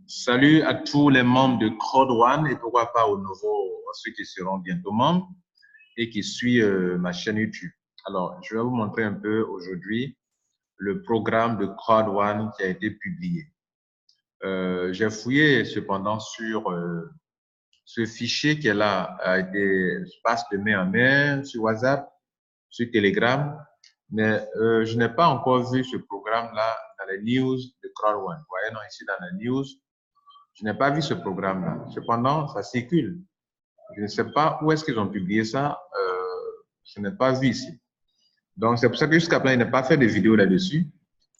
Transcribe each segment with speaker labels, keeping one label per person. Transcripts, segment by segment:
Speaker 1: Salut à tous les membres de Crowd1 et pourquoi pas aux nouveaux, à ceux qui seront bientôt membres et qui suivent ma chaîne YouTube. Alors, je vais vous montrer un peu aujourd'hui le programme de Crowd1 qui a été publié. J'ai fouillé cependant sur ce fichier qui est là, passe de main en main sur WhatsApp, sur Telegram, mais je n'ai pas encore vu ce programme-là dans les news de Crowd1. Vous voyez, non, ici dans les news, je n'ai pas vu ce programme-là. Cependant, ça circule. Je ne sais pas où est-ce qu'ils ont publié ça. Je n'ai pas vu ici. Donc, c'est pour ça que jusqu'à présent, je n'ai pas fait de vidéo là-dessus.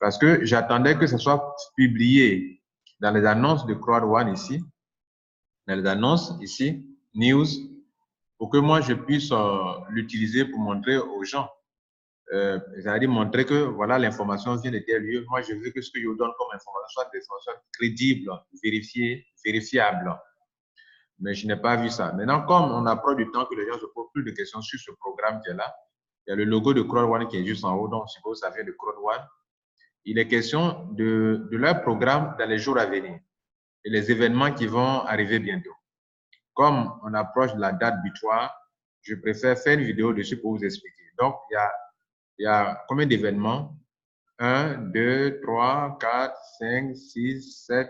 Speaker 1: Parce que j'attendais que ce soit publié dans les annonces de Crowd1 ici. Dans les annonces ici, news, pour que moi, je puisse l'utiliser pour montrer aux gens. C'est-à-dire montrer que voilà, l'information vient de tel lieu. Moi, je veux que ce que je vous donne comme information soit des informations crédibles, vérifiées, vérifiables. Mais je n'ai pas vu ça. Maintenant, comme on approche du temps que les gens se posent plus de questions sur ce programme qui est là, il y a le logo de Crowd1 qui est juste en haut, donc je suppose que ça vient de Crowd1. Il est question de leur programme dans les jours à venir et les événements qui vont arriver bientôt. Comme on approche de la date butoir, je préfère faire une vidéo dessus pour vous expliquer. Donc, il y a combien d'événements? 1, 2, 3, 4, 5, 6, 7,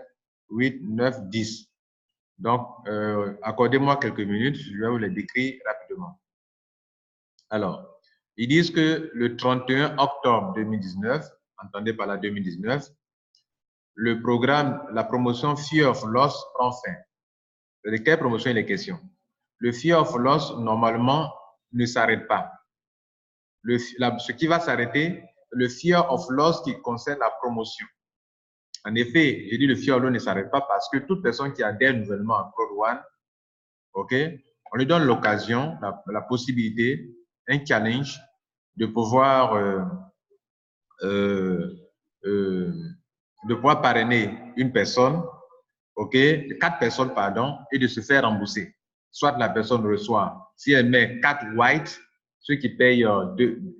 Speaker 1: 8, 9, 10. Donc, accordez-moi quelques minutes, je vais vous les décrire rapidement. Alors, ils disent que le 31 octobre 2019, entendez par là 2019, le programme, la promotion Fear of Loss prend fin. De quelle promotion il est question? Le Fear of Loss, normalement, ne s'arrête pas. Ce qui va s'arrêter, le Fear of Loss qui concerne la promotion. En effet, j'ai dit le Fear of Loss ne s'arrête pas parce que toute personne qui adhère nouvellement à Crowd1, ok, on lui donne l'occasion, la possibilité, un challenge de pouvoir parrainer une personne, ok, 4 personnes, pardon, et de se faire rembourser. Soit la personne reçoit, si elle met 4 white, ceux qui payent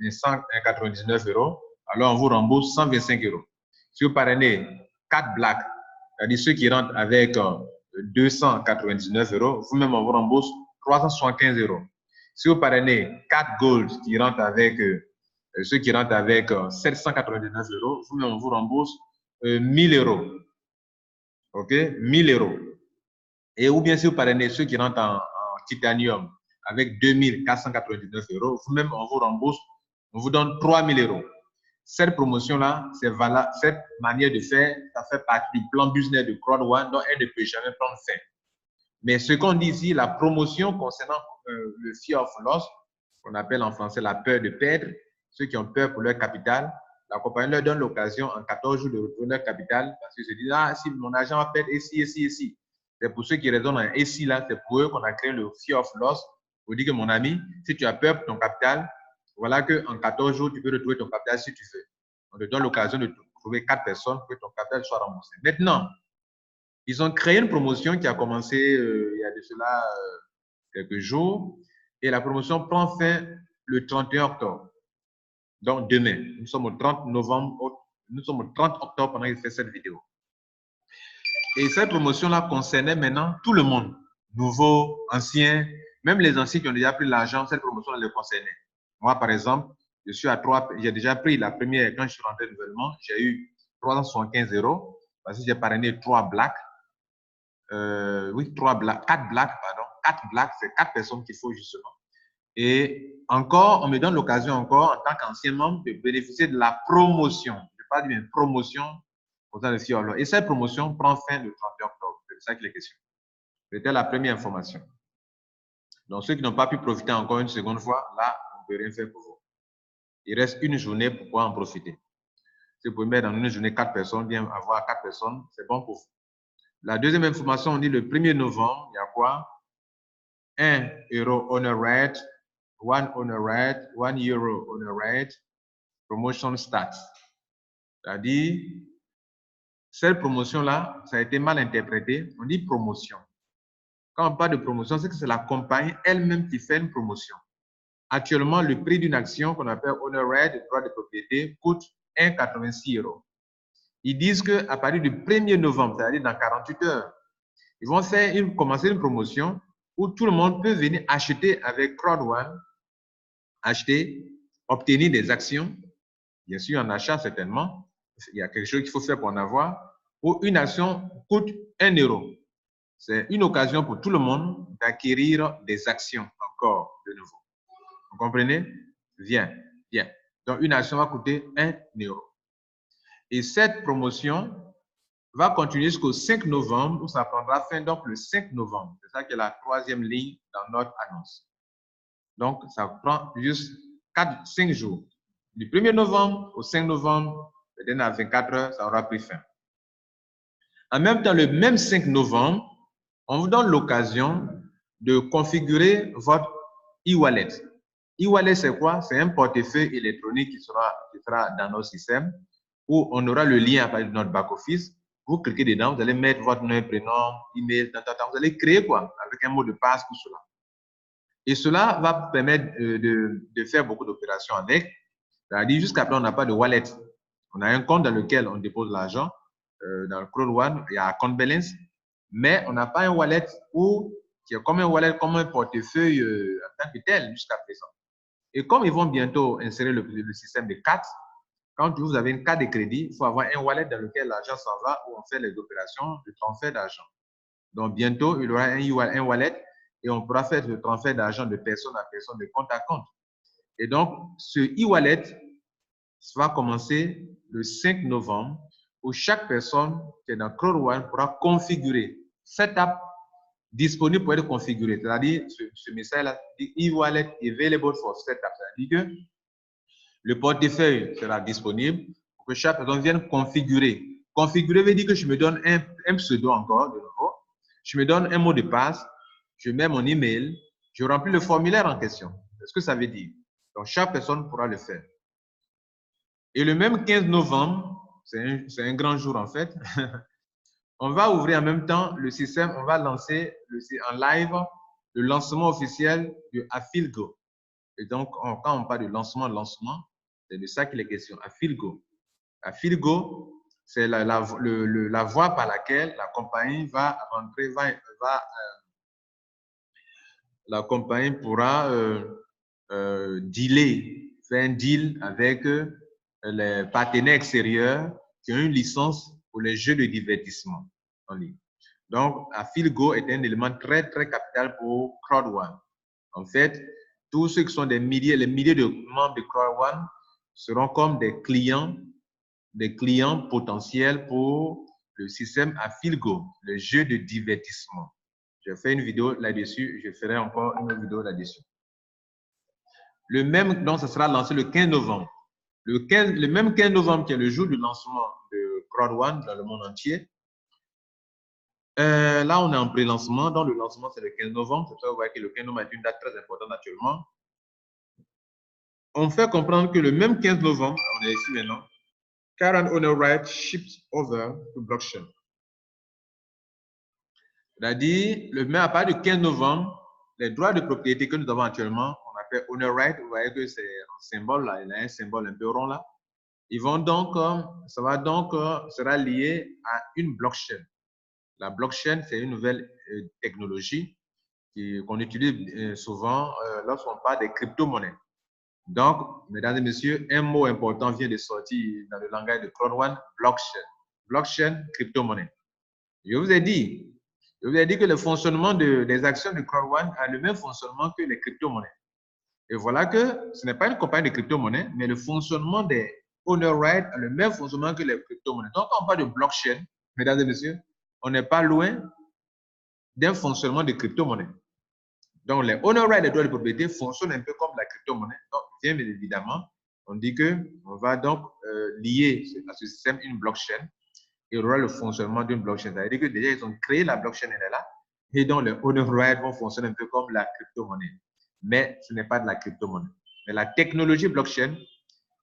Speaker 1: 199 €, alors on vous rembourse 125 €. Si vous parrainez 4 black, c'est-à-dire ceux qui rentrent avec 299 €, vous-même on vous rembourse 375 €. Si vous parrainez 4 gold qui rentrent avec ceux qui rentrent avec 799 €, vous-même on vous rembourse 1000 €. OK? 1000 €. Et ou bien si vous parrainez ceux qui rentrent en titanium avec 2499 €, vous-même on vous rembourse, on vous donne 3000 €. Cette promotion-là, c'est valable, cette manière de faire, ça fait partie du plan business de Crowd1, donc elle ne peut jamais prendre fin. Mais ce qu'on dit ici, la promotion concernant le fear of loss, qu'on appelle en français la peur de perdre, ceux qui ont peur pour leur capital, la compagnie leur donne l'occasion en 14 jours de retrouver leur capital parce qu'ils se disent, ah, si mon argent va perdre ici. C'est pour ceux qui raisonnent en ici, là, c'est pour eux qu'on a créé le fear of loss. Pour dire que mon ami, si tu as peur pour ton capital, voilà qu'en 14 jours, tu peux retrouver ton capital si tu veux. On te donne l'occasion de trouver 4 personnes pour que ton capital soit remboursé. Maintenant, ils ont créé une promotion qui a commencé il y a de cela quelques jours et la promotion prend fin le 31 octobre. Donc demain, nous sommes au 30 novembre, nous sommes au 30 octobre pendant qu'il fait cette vidéo. Et cette promotion-là concernait maintenant tout le monde, nouveaux, anciens, même les anciens qui ont déjà pris l'argent, cette promotion les concernait. Moi, par exemple, j'ai déjà pris la première, quand je suis rentré nouvellement, j'ai eu 375 € parce que j'ai parrainé 3 blacks. 4 blacks, pardon. 4 blacks, c'est 4 personnes qu'il faut justement. Et encore, on me donne l'occasion encore, en tant qu'ancien membre, de bénéficier de la promotion. Je parle d'une promotion pour le FIOL. Et cette promotion prend fin le 31 octobre. C'est ça qu'il est question. C'était la première information. Donc, ceux qui n'ont pas pu profiter encore une seconde fois, là, on ne peut rien faire pour vous. Il reste une journée pour pouvoir en profiter. Si vous pouvez mettre dans une journée 4 personnes, bien avoir 4 personnes, c'est bon pour vous. La deuxième information, on dit le 1er novembre, il y a quoi? 1 € honor rate, 1 honor rate, 1 € honor rate, promotion stats. C'est-à-dire, cette promotion-là, ça a été mal interprété. On dit promotion. Quand on parle de promotion, c'est que c'est la compagnie elle-même qui fait une promotion. Actuellement, le prix d'une action qu'on appelle honor rate, droit de propriété, coûte 1,86 €. Ils disent qu'à partir du 1er novembre, c'est-à-dire dans 48 heures, ils vont commencer une promotion où tout le monde peut venir acheter avec CrowdOne, acheter, obtenir des actions. Bien sûr, en achat, certainement. Il y a quelque chose qu'il faut faire pour en avoir. Où une action coûte 1 €. C'est une occasion pour tout le monde d'acquérir des actions encore de nouveau. Vous comprenez? Bien. Donc, une action va coûter 1 €. Et cette promotion va continuer jusqu'au 5 novembre, où ça prendra fin donc le 5 novembre. C'est ça qui est la 3e ligne dans notre annonce. Donc, ça prend juste 5 jours. Du 1er novembre au 5 novembre, peut-être à 24 heures, ça aura pris fin. En même temps, le même 5 novembre, on vous donne l'occasion de configurer votre e-wallet. E-wallet, c'est quoi? C'est un portefeuille électronique qui sera dans nos systèmes, où on aura le lien à partir de notre back-office. Vous cliquez dedans, vous allez mettre votre nom, prénom, email, vous allez créer quoi? Avec un mot de passe pour cela. Et cela va permettre de faire beaucoup d'opérations avec. C'est-à-dire, jusqu'à présent, on n'a pas de wallet. On a un compte dans lequel on dépose l'argent. Dans le CrowdOne, il y a account balance, mais on n'a pas un wallet qui est comme un wallet, comme un portefeuille en tant que tel jusqu'à présent. Et comme ils vont bientôt insérer le système de cartes, quand vous avez une carte de crédit, il faut avoir un wallet dans lequel l'argent s'en va, où on fait les opérations de transfert d'argent. Donc, bientôt, il y aura un wallet et on pourra faire le transfert d'argent de personne à personne, de compte à compte. Et donc, ce e-wallet va commencer le 5 novembre, où chaque personne qui est dans CrowdOne pourra configurer Setup disponible pour être configuré. C'est-à-dire, ce message-là dit e-wallet available for setup. C'est-à-dire que le portefeuille sera disponible pour que chaque personne vienne configurer. Configurer veut dire que je me donne un pseudo encore, de nouveau. Je me donne un mot de passe, je mets mon email, je remplis le formulaire en question. C'est ce que ça veut dire. Donc, chaque personne pourra le faire. Et le même 15 novembre, c'est un grand jour en fait, on va ouvrir en même temps le système, on va lancer en live le lancement officiel de Afilgo. Et donc, quand on parle de lancement, c'est de ça qu'il est question, Afilgo. Afilgo, c'est la voie par laquelle la compagnie va rentrer, la compagnie pourra dealer, faire un deal avec les partenaires extérieurs qui ont une licence pour les jeux de divertissement en ligne. Donc, Afilgo est un élément très, très capital pour CrowdOne. En fait, tous ceux qui sont les milliers de membres de CrowdOne seront comme des clients potentiels pour le système Afilgo, le jeu de divertissement. J'ai fait une vidéo là-dessus, je ferai encore une vidéo là-dessus. Le même, donc, ça sera lancé le 15 novembre. Le même 15 novembre qui est le jour du lancement de CrowdOne dans le monde entier. Là, on est en pré-lancement. Donc, le lancement, c'est le 15 novembre. C'est ça, vous voyez que le 15 novembre est une date très importante actuellement. On fait comprendre que le même 15 novembre, on est ici maintenant, current owner right shipped over to blockchain. C'est-à-dire, à partir du 15 novembre, les droits de propriété que nous avons actuellement, on appelle owner right, vous voyez que c'est un symbole là, il y a un symbole un peu rond là. Ils vont donc, sera lié à une blockchain. La blockchain, c'est une nouvelle technologie qu'on utilise souvent lorsqu'on parle des crypto-monnaies. Donc, mesdames et messieurs, un mot important vient de sortir dans le langage de CrowdOne, blockchain. Blockchain, crypto-monnaie. Je vous ai dit que le fonctionnement des actions de CrowdOne a le même fonctionnement que les crypto-monnaies. Et voilà que ce n'est pas une compagnie de crypto-monnaies, mais le fonctionnement des owner rights a le même fonctionnement que les crypto-monnaies. Donc, quand on parle de blockchain, mesdames et messieurs, on n'est pas loin d'un fonctionnement de crypto-monnaie. Donc, les owner rights, les droits de propriété fonctionnent un peu comme la crypto-monnaie. Donc, bien évidemment, on dit qu'on va donc lier à ce système une blockchain et il y aura le fonctionnement d'une blockchain. C'est-à-dire que déjà, ils ont créé la blockchain, elle est là, et donc les owner rights vont fonctionner un peu comme la crypto-monnaie. Mais ce n'est pas de la crypto-monnaie. Mais la technologie blockchain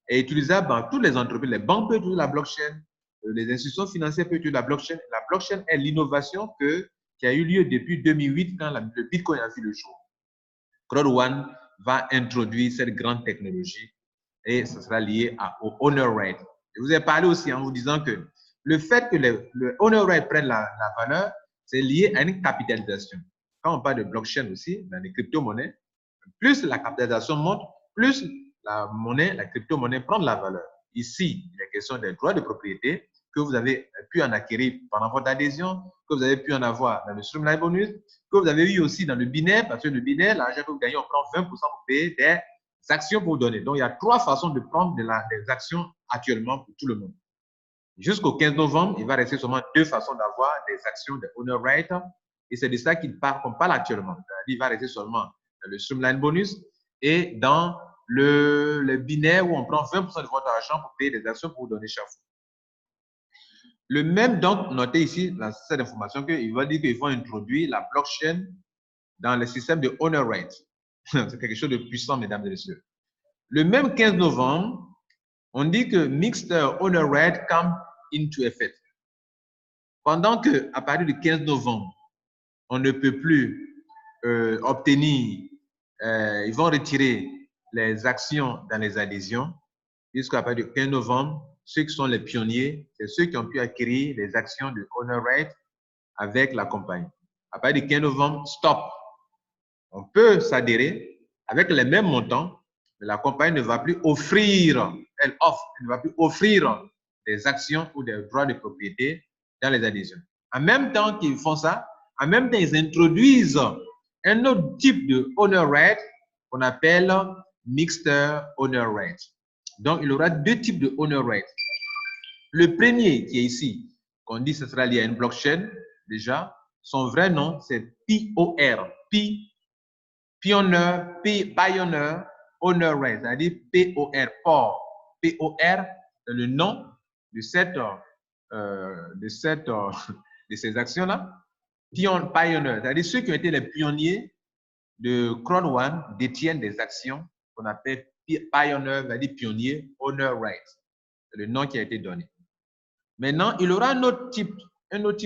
Speaker 1: est utilisable dans toutes les entreprises. Les banques peuvent utiliser la blockchain, les institutions financières peuvent utiliser la blockchain. La blockchain est l'innovation qui a eu lieu depuis 2008 quand le Bitcoin a vu le jour. CrowdOne va introduire cette grande technologie et ce sera lié au owner right. Je vous ai parlé aussi en vous disant que Le fait que le honor rate prenne la valeur, c'est lié à une capitalisation. Quand on parle de blockchain aussi, dans les crypto-monnaies, plus la capitalisation monte, plus la monnaie, la crypto-monnaie prend de la valeur. Ici, il est question des droits de propriété que vous avez pu en acquérir pendant votre adhésion, que vous avez pu en avoir dans le Streamline Bonus, que vous avez eu aussi dans le binaire, parce que le binaire, l'argent que vous gagnez, on prend 20% pour payer des actions pour vous donner. Donc, il y a 3 façons de prendre des actions actuellement pour tout le monde. Jusqu'au 15 novembre, il va rester seulement 2 façons d'avoir des actions de honor rate. Et c'est de ça qu'on parle actuellement. Il va rester seulement dans le Streamline Bonus et dans le binaire où on prend 20% de votre argent pour payer des actions pour vous donner chaque fois. Le même, donc, notez ici dans cette information qu'il va dire qu'il faut introduire la blockchain dans le système de honor rate. C'est quelque chose de puissant, mesdames et messieurs. Le même 15 novembre, on dit que Mixed Honor Rate come into effect. Pendant qu'à partir du 15 novembre, on ne peut plus obtenir, ils vont retirer les actions dans les adhésions, jusqu'à partir du 15 novembre, ceux qui sont les pionniers, c'est ceux qui ont pu acquérir les actions de Honor Rate avec la compagnie. À partir du 15 novembre, stop. On peut s'adhérer avec les mêmes montants, mais la compagnie ne va plus offrir, elle ne va plus offrir des actions ou des droits de propriété dans les adhésions. En même temps qu'ils font ça, en même temps, ils introduisent un autre type de honor rate qu'on appelle mixed honor rate. Donc, il y aura 2 types de honor rate. Le premier qui est ici, qu'on dit que ce sera lié à une blockchain, déjà, son vrai nom, c'est POR. Pioneer Honor Rate, c'est-à-dire POR, POR, c'est le nom de ces actions-là. Pioneer, c'est-à-dire ceux qui ont été les pionniers de Crowd One détiennent des actions qu'on appelle Pioneer, c'est-à-dire pionnier Honor Rate. C'est le nom qui a été donné. Maintenant, il y aura un autre type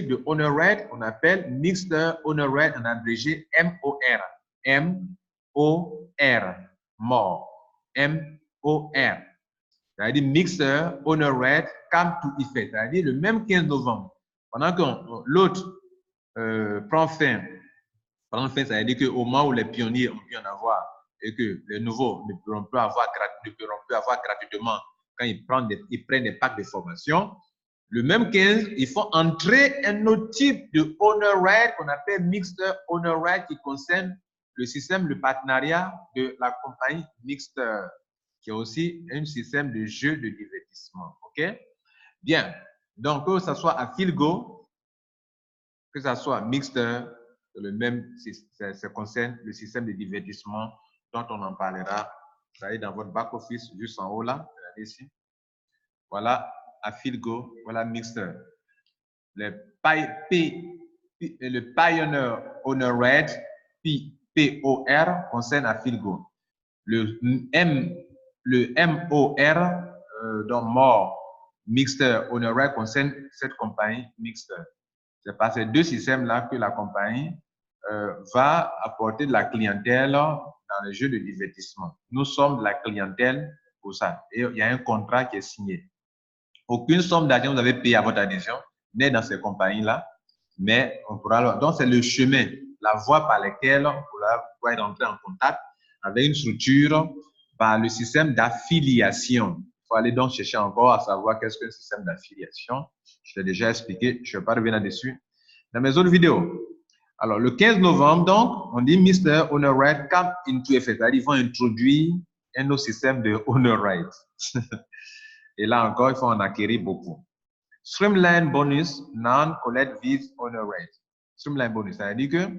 Speaker 1: de Honor Rate qu'on appelle Mixed Honor Rate en abrégé MOR. M-O-R, more, M-O-R. C'est-à-dire Mixed Honor Rate come to effect. C'est-à-dire le même 15 novembre. Pendant que l'autre prend fin, c'est-à-dire qu'au moment où les pionniers ont pu en avoir et que les nouveaux ne pourront plus avoir gratuitement quand ils prennent des packs de formation, le même 15, il faut entrer un autre type de honor rate qu'on appelle Mixed Honor Rate qui concerne le système, le partenariat de la compagnie Mixed, qui est aussi un système de jeu de divertissement. OK? Bien. Donc, que ce soit à Philgo, que ce soit Mixed, le même, ça concerne le système de divertissement dont on en parlera. Vous allez dans votre back-office, juste en haut là. Regardez ici. Voilà, à Philgo, voilà Mixed. Le Pioneer Honor Rate, POR, concerne à Philgo. Le MOR, donc More Mixed Honor Rate, concerne cette compagnie Mixed. C'est par ces 2 systèmes-là que la compagnie va apporter de la clientèle dans les jeux de divertissement. Nous sommes de la clientèle pour ça. Et il y a un contrat qui est signé. Aucune somme d'argent que vous avez payé à votre adhésion n'est dans ces compagnies-là, mais on pourra. Donc, c'est le chemin, la voie par laquelle on pourra entrer en contact avec une structure par le système d'affiliation. Il faut aller donc chercher encore à savoir qu'est-ce qu'un système d'affiliation. Je l'ai déjà expliqué, je ne vais pas revenir là-dessus dans mes autres vidéos. Alors, le 15 novembre, donc, on dit Mr. Honor Rate come into effect. C'est-à-dire qu'ils vont introduire un autre système de Honor Rate. Et là encore, il faut en acquérir beaucoup. Streamline Bonus, Non-Collect with Honor Rate. Streamline Bonus, ça veut dire que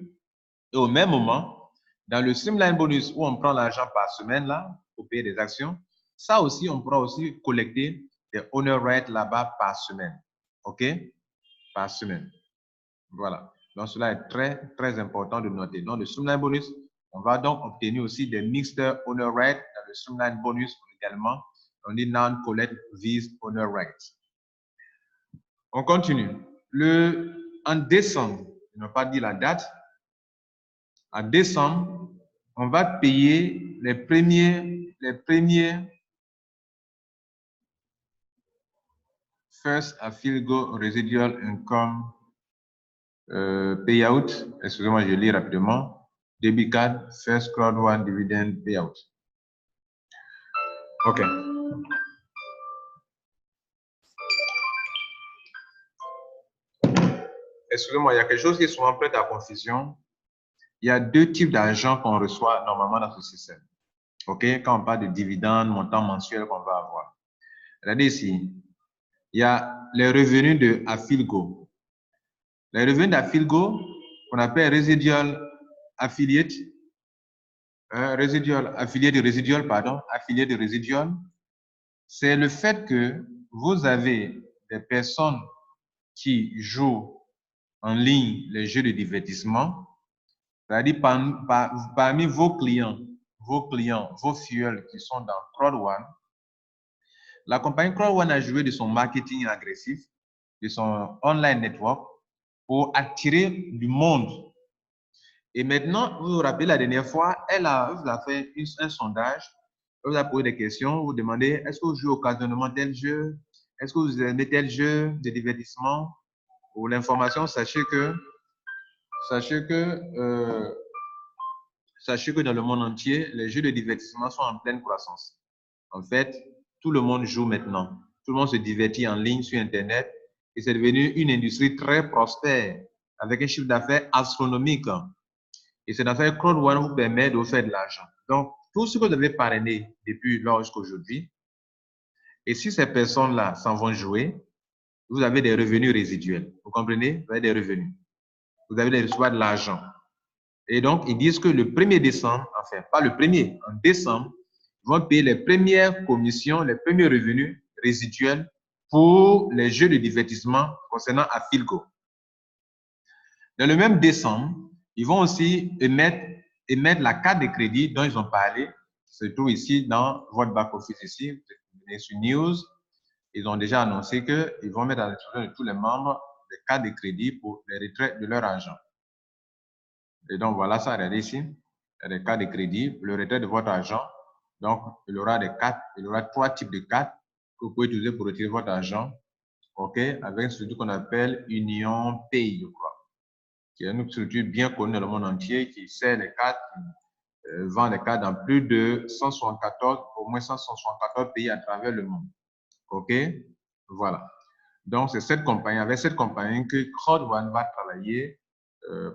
Speaker 1: au même moment, dans le Streamline Bonus où on prend l'argent par semaine là pour payer des actions, ça aussi, on pourra aussi collecter des Honor Rate là-bas par semaine. OK? Par semaine. Voilà. Donc, cela est très, très important de noter. Dans le Streamline Bonus, on va donc obtenir aussi des Mixed Honor Rate dans le Streamline Bonus également. On dit Non-Collect with Honor Rate. On continue. En décembre, je n'ai pas dit la date. En décembre, on va payer les premiers First Afilgo Residual Income Payout. Excusez-moi, je lis rapidement. Debit card, First Crowd One Dividend Payout. OK. Excusez-moi, il y a quelque chose qui est souvent prêt à confusion. Il y a deux types d'argent qu'on reçoit normalement dans ce système. OK? Quand on parle de dividendes, montant mensuel qu'on va avoir. Regardez ici. Il y a les revenus de Afilgo. Les revenus d'Afilgo, qu'on appelle residual affiliate, affilié de residual, c'est le fait que vous avez des personnes qui jouent en ligne les jeux de divertissement, c'est-à-dire parmi vos clients, vos fioles qui sont dans Crowd1, la compagnie Crowd1 a joué de son marketing agressif, de son online network pour attirer du monde. Et maintenant, vous vous rappelez la dernière fois, elle vous a fait un sondage, elle vous a posé des questions, vous demandez est-ce que vous jouez occasionnellement tel jeu, est-ce que vous aimez tel jeu de divertissement. Pour l'information, sachez que dans le monde entier, les jeux de divertissement sont en pleine croissance. En fait, tout le monde joue maintenant. Tout le monde se divertit en ligne sur Internet et c'est devenu une industrie très prospère avec un chiffre d'affaires astronomique. Et cette affaire Crowd1 vous permet de vous faire de l'argent. Donc, tout ce que vous avez parrainé depuis lors jusqu'à aujourd'hui, et si ces personnes-là s'en vont jouer, vous avez des revenus résiduels. Vous comprenez? Vous avez des revenus. Vous avez recevoir de l'argent. Et donc, ils disent que le 1er décembre, enfin, pas le 1er, en décembre, ils vont payer les premières commissions, les premiers revenus résiduels pour les jeux de divertissement concernant Afilgo. Dans le même décembre, ils vont aussi émettre la carte de crédit dont ils ont parlé. Se trouve ici dans votre back-office ici. Vous venez sur News. Ils ont déjà annoncé qu'ils vont mettre à la disposition de tous les membres des cartes de crédit pour les retraits de leur argent. Et donc, voilà ça, regardez ici. Il y a des cartes de crédit pour le retrait de votre argent. Donc, il y aura trois types de cartes que vous pouvez utiliser pour retirer votre argent. OK? Avec ce qu'on appelle Union Pay, je crois. Qui est une structure bien connue dans le monde entier, qui sert les cartes, vend les cartes dans plus de 174, au moins 174 pays à travers le monde. OK? Voilà. Donc, c'est avec cette compagnie que Crowd1 va travailler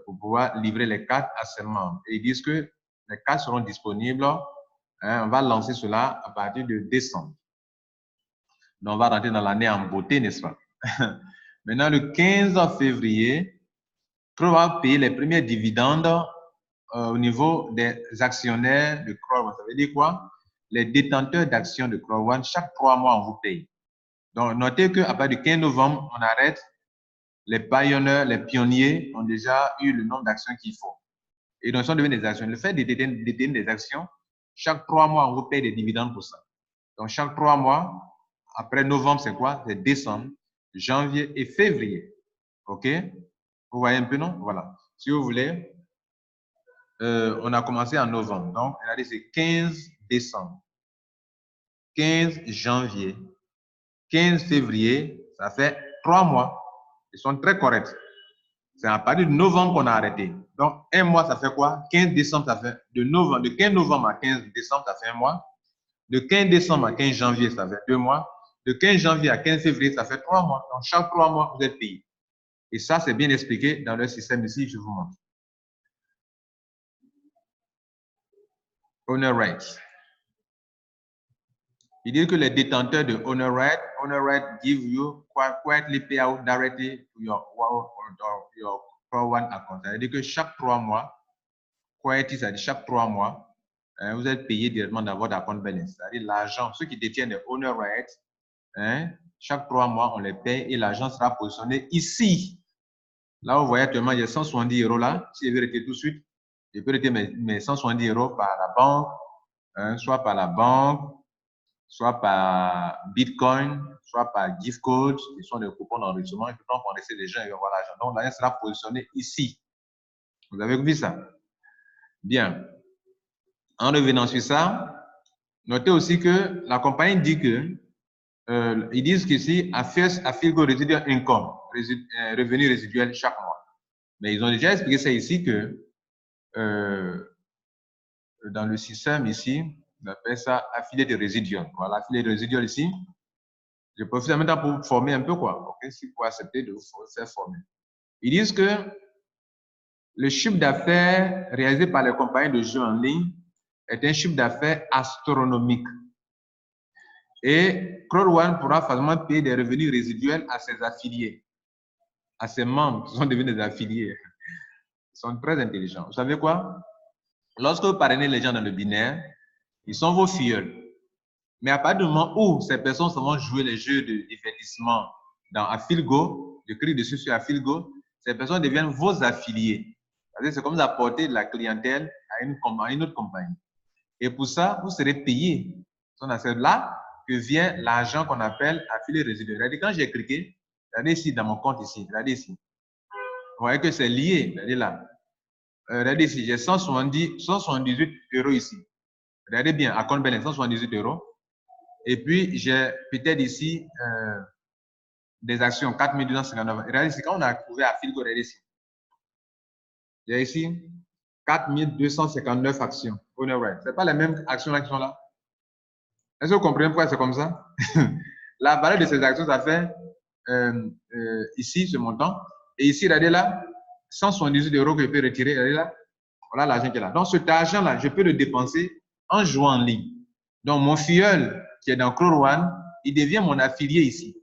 Speaker 1: pour pouvoir livrer les cartes à ses membres. Et ils disent que les cartes seront disponibles, on va lancer cela à partir de décembre. Donc, on va rentrer dans l'année en beauté, n'est-ce pas? Maintenant, le 15 février, Crowd va payer les premiers dividendes au niveau des actionnaires de Crowd1. Ça veut dire quoi? Les détenteurs d'actions de Crowd1, chaque 3 mois, on vous paye. Donc, notez qu'à partir du 15 novembre, on arrête. Les pionniers ont déjà eu le nombre d'actions qu'il faut. Et donc, ils sont devenus des actions. Le fait de détenir des actions, chaque 3 mois, on vous paye des dividendes pour ça. Donc, chaque 3 mois, après novembre, c'est quoi? C'est décembre, janvier et février. OK? Vous voyez un peu, non? Voilà. Si vous voulez, on a commencé en novembre. Donc, regardez, c'est 15 décembre, 15 janvier, 15 février, ça fait 3 mois. Ils sont très corrects. C'est à partir de novembre qu'on a arrêté. Donc, un mois, ça fait quoi? 15 décembre, ça fait de 15 novembre à 15 décembre, ça fait un mois. De 15 décembre à 15 janvier, ça fait 2 mois. De 15 janvier à 15 février, ça fait 3 mois. Donc, chaque 3 mois, vous êtes payé. Et ça, c'est bien expliqué dans le système ici, je vous montre. Owner rights. Il dit que les détenteurs de owner right give you quietly pay out directly to your Crowd1 account. C'est-à-dire que chaque 3 mois, quietly, c'est-à-dire chaque 3 mois, vous êtes payé directement dans votre account balance. C'est-à-dire l'argent, ceux qui détiennent les owner rights, chaque 3 mois, on les paye et l'argent sera positionné ici. Là, vous voyez actuellement, il y a 170 € là. Si je veux retirer tout de suite, je peux retirer mes 170 € par la banque, soit par la banque, soit par Bitcoin, soit par gift code, qui sont des coupons d'enregistrement. Et puis, quand on essaie des gens, ils vont voir l'argent. Donc, l'argent sera positionné ici. Vous avez vu ça? Bien. En revenant sur ça, notez aussi que la compagnie dit que ils disent qu'ici, Afilgo Residual Income, revenu résiduel chaque mois. Mais ils ont déjà expliqué ça ici que dans le système ici, on appelle ça affilié de résiduel. Voilà, affilié de résiduel ici. Je profite en même temps pour vous former un peu, quoi. OK, si vous pouvez accepter de vous faire former. Ils disent que le chiffre d'affaires réalisé par les compagnies de jeux en ligne est un chiffre d'affaires astronomique. Et Crowd1 pourra facilement payer des revenus résiduels à ses affiliés, à ses membres qui sont devenus des affiliés. Ils sont très intelligents. Vous savez quoi? Lorsque vous parrainez les gens dans le binaire, ils sont vos filleuls. Mais à partir du moment où ces personnes vont jouer les jeux de divertissement dans Afilgo, je clique dessus sur Afilgo, ces personnes deviennent vos affiliés. C'est comme d'apporter de la clientèle à une autre compagnie. Et pour ça, vous serez payé. C'est là que vient l'argent qu'on appelle affilié résiduel. Regardez, quand j'ai cliqué, regardez ici dans mon compte ici, regardez ici. Vous voyez que c'est lié, regardez là. Regardez ici, j'ai 178 € ici. Regardez bien, à compte balance, 178 €. Et puis, j'ai peut-être ici des actions, 4259. Regardez ici, quand on a trouvé à Afilgo, regardez ici. J'ai ici 4259 actions. Ce n'est pas les mêmes actions qui sont là. Est-ce que vous comprenez pourquoi c'est comme ça? La valeur de ces actions, ça fait ici ce montant. Et ici, regardez là, 178 € que je peux retirer. Regardez là. Voilà l'argent qui est là. Donc, cet argent-là, je peux le dépenser en jouant en ligne. Donc, mon filleul qui est dans Crowd1, il devient mon affilié ici,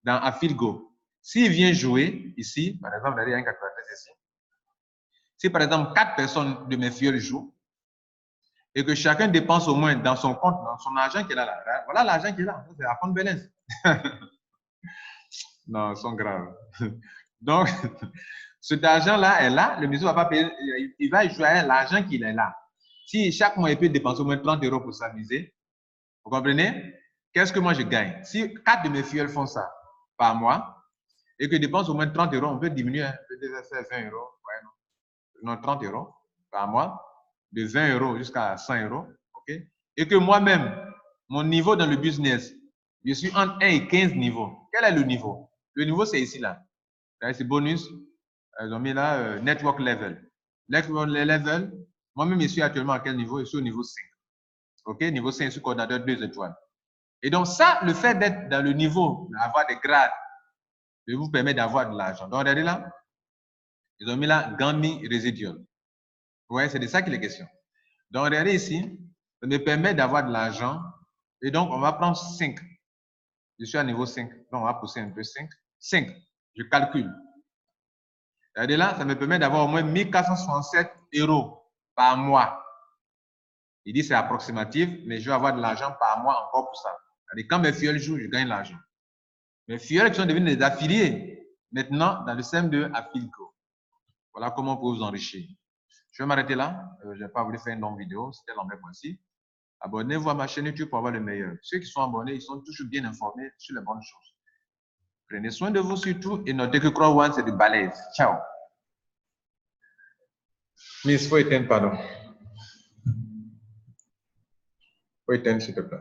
Speaker 1: dans Afilgo. S'il vient jouer ici, par exemple, regardez, il y a une calculatrice ici. Si, par exemple, 4 personnes de mes filleuls jouent, et que chacun dépense au moins dans son compte, dans son argent qui est là, voilà l'argent qui est là. C'est à compte balance. Non, ils sont graves. Donc, cet argent-là est là, le monsieur ne va pas payer, il va jouer à l'argent qu'il est là. Si chaque mois, il peut dépenser au moins 30 € pour s'amuser, vous comprenez? Qu'est-ce que moi je gagne? Si 4 de mes filleuls font ça par mois, et que je dépense au moins 30 €, on peut diminuer, peut-être faire 20 €, ouais, non, 30 € par mois, de 20 € jusqu'à 100 €, ok? Et que moi-même, mon niveau dans le business, je suis entre 1 et 15 niveaux. Quel est le niveau? Le niveau, c'est ici, là. C'est bonus. Ils ont mis là network level. Network level, moi-même, je suis actuellement à quel niveau? Je suis au niveau 5. OK? Niveau 5, je suis coordinateur 2 étoiles. Et donc, ça, le fait d'être dans le niveau, d'avoir des grades, ça vous permet d'avoir de l'argent. Donc, regardez là. Ils ont mis là Gami Residual. Ouais, c'est de ça qu'il est question. Donc, regardez ici. Ça me permet d'avoir de l'argent. Et donc, on va prendre 5. Je suis à niveau 5. Donc, on va pousser un peu 5. 5. Je calcule. Regardez là, ça me permet d'avoir au moins 1467 € par mois. Il dit c'est approximatif, mais je vais avoir de l'argent par mois encore pour ça. Regardez, quand mes filleuls jouent, je gagne l'argent. Mes filleuls qui sont devenus des affiliés, maintenant, dans le système de Afilgo. Voilà comment on peut vous enrichir. Je vais m'arrêter là. Je n'ai pas voulu faire une longue vidéo. C'était l'embête voici. Abonnez-vous à ma chaîne YouTube pour avoir le meilleur. Ceux qui sont abonnés, ils sont toujours bien informés sur les bonnes choses. Prenez soin de vous surtout et notez que Crowd1, c'est de balèze. Ciao. Miss, faut éteindre, pardon. Faut éteindre, s'il te plaît.